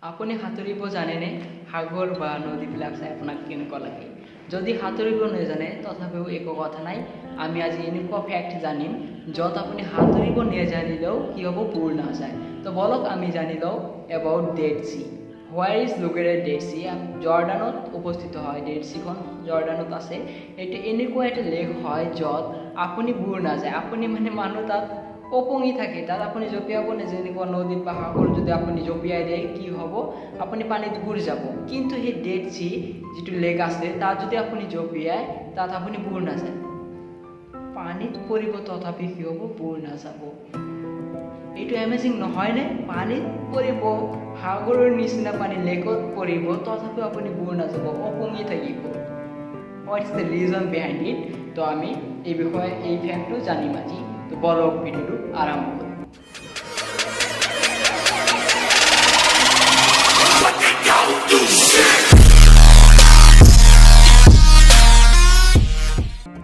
আপুনি সাঁতুৰিব জানেনে? সাগৰ বা নদীবিলাক চাই আপোনাক কেনেকুৱা লাগে? যদি সাঁতুৰিব নাজানে তথাপিও একো কথা নাই, আমি আজি এনেকুৱা ফেক্ট জানিম য'ত আপুনি সাঁতুৰিব নাজানিলেও কি হ'ব, বুৰ নাযায়। তো বলক আমি জানি লওঁ এবাউট ডেড চি। হোৱাৰ ইজ লোকেটেড ডেড চি? জৰ্ডানত উপস্থিত হয়। ডেড চিখন জৰ্ডানত আছে। এইটো এনেকুৱা এটা লেক হয় য'ত আপুনি বুৰ নাযায়। আপুনি মানুহ তাত ওপঙি থাকে, তাত আপুনি জঁপিয়াব নে? যেনেকুৱা নদীত বা সাগৰত যদি আপুনি জঁপিয়াই দিয়ে কি হ'ব, আপুনি পানীত বুৰ যাব। কিন্তু সেই ডেড চি যিটো লেক আছে তাত যদি আপুনি জঁপিয়াই তাত আপুনি বুৰ নাযায়, পানীত পৰিব তথাপি কি হ'ব, বুৰ নাযাব। এইটো এমেজিং নহয়নে? পানীত পৰিব, সাগৰৰ নিচিনা পানী লেকত পৰিব, তথাপিও আপুনি বুৰ নাযাব, ওপঙি থাকিব। What's the reason behind it? তো আমি এই বিষয়ে এই ফেক্টটো জানিম আজি। তো বলক ভিডিওটো আৰম্ভ কৰোঁ।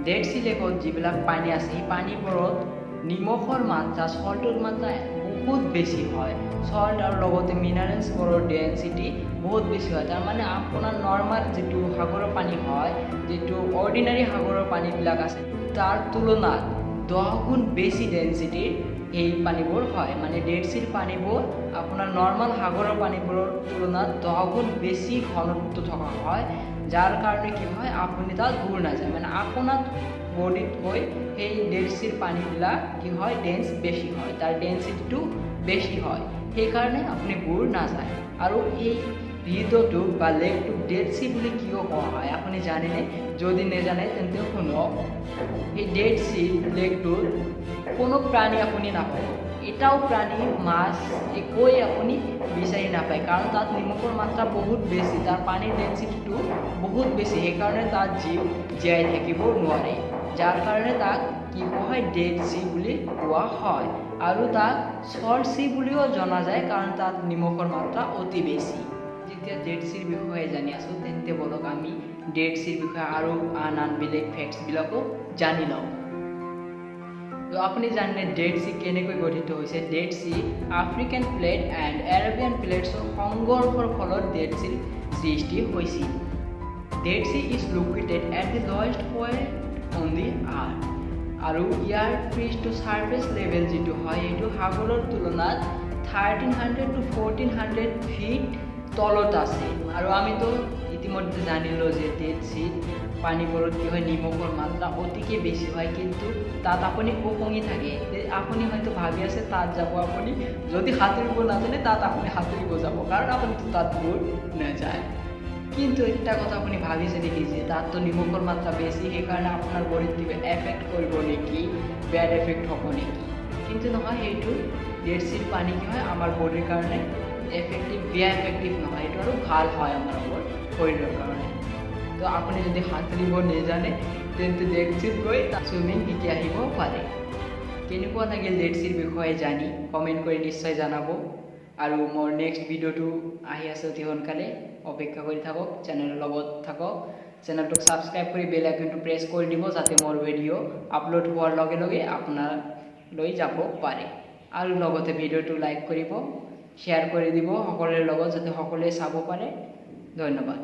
ডেড চি লেকত যিবিলাক পানী আছে সেই পানীবোৰত নিমখৰ মাত্ৰা, সল্টৰ মাত্ৰা বহুত বেছি হয়। সল্ট আৰু লগতে মিনাৰেলছবোৰৰ ডেনচিটি বহুত বেছি হয়। তাৰমানে আপোনাৰ নৰ্মেল যিটো সাগৰৰ পানী হয়, যিটো অৰ্ডিনাৰী সাগৰৰ পানীবিলাক আছে তাৰ তুলনাত 10 গুণ বেছি ডেনচিটিৰ এই পানীবোৰ হয়। মানে ডেড চিৰ পানীবোৰ আপোনাৰ নৰ্মেল সাগৰৰ পানীবোৰৰ তুলনাত 10 গুণ বেছি ঘনত্ব থকা হয়, যাৰ কাৰণে কি হয়, আপুনি তাত বুৰ নাযায়। মানে আপোনাৰ বডিতকৈ সেই ডেড চিৰ পানীবিলাক কি হয়, ডেন্স বেছি হয়, তাৰ ডেনচিটিটো বেছি হয়, সেইকাৰণে আপুনি বুৰ নাযায়। আৰু এই হ্ৰদটোক বা লেকটোক ডেড চি বুলি কিয় কোৱা হয় আপুনি জানেনে? যদি নেজানে তেন্তে শুনক। এই ডেড চি লেকটোত কোনো প্ৰাণী আপুনি নাপাব, এটাও প্ৰাণী, মাছ একোৱেই আপুনি বিচাৰি নাপায়, কাৰণ তাত নিমখৰ মাত্ৰা বহুত বেছি, তাৰ পানীৰ ডেনচিটিটো বহুত বেছি, সেইকাৰণে তাত জীৱ জীয়াই থাকিব নোৱাৰে, যাৰ কাৰণে তাক কি কোৱা হয়, ডেড চি বুলি কোৱা হয়। আৰু তাক সল্ট চি বুলিও জনা যায়, কাৰণ তাত নিমখৰ মাত্ৰা অতি বেছি। যেতিয়া ডেড চিৰ বিষয়ে জানি আছোঁ, তেন্তে বলক আমি ডেড চিৰ বিষয়ে আৰু আন বেলেগ ফেক্টছবিলাকো জানি লওঁ। তো আপুনি জানে ডেড চি কেনেকৈ গঠিত হৈছে? Dead sea African plate and Arabian প্লেটছৰ সংঘৰ্ষৰ ফলত ডেড চিৰ সৃষ্টি হৈছিল। Dead sea is located at the lowest point on the earth. আৰু ইয়াৰ পিচ টু ছাৰ্ফেচ লেভেল যিটো হয়, এইটো সাগৰৰ তুলনাত 1300 to 1400 ফিট তলত আছে। আৰু আমিতো ইতিমধ্যে জানিলোঁ যে ডেড চিত পানীবোৰত কি হয়, নিমখৰ মাত্ৰা অতিকে বেছি হয়, কিন্তু তাত আপুনি ওপঙি থাকে। আপুনি হয়তো ভাবি আছে তাত যাব আপুনি, যদি সাঁতুৰিব নাজানে তাত আপুনি সাঁতুৰিব যাব, কাৰণ আপুনি তাত বুৰ নাযায়। কিন্তু এটা কথা আপুনি ভাবিছে নেকি যে তাততো নিমখৰ মাত্ৰা বেছি, সেইকাৰণে আপোনাৰ বডিত কিবা এফেক্ট কৰিব নেকি, বেড এফেক্ট হ'ব নেকি? কিন্তু নহয়, সেইটো ডেড চিৰ পানী কি হয়, আমাৰ বডিৰ কাৰণে এফেক্টিভ, বেয়া এফেক্টিভ নহয়, এইটো আৰু ভাল হয় আমাৰ শৰীৰৰ কাৰণে। তো আপুনি যদি সাঁতুৰিব নাজানে তেন্তে ডেড চিত গৈ চুইমিং শিকি আহিব পাৰে। কেনেকুৱা লাগিল ডেড চিৰ বিষয়ে জানি? কমেণ্ট কৰি নিশ্চয় জনাব। আৰু মোৰ নেক্সট ভিডিঅ'টো আহি আছে অতি সোনকালে, অপেক্ষা কৰি থাকক, চেনেলৰ লগত থাকক। চেনেলটোক ছাবস্ক্ৰাইব কৰি বেল আইকনটো প্ৰেছ কৰি দিব, যাতে মোৰ ভিডিঅ' আপলোড হোৱাৰ লগে লগে আপোনালৈ যাব পাৰে। আৰু লগতে ভিডিঅ'টো লাইক কৰিব, শ্বেয়াৰ কৰি দিব সকলোৰে লগত, যাতে সকলোৱে চাব পাৰে। ধন্যবাদ।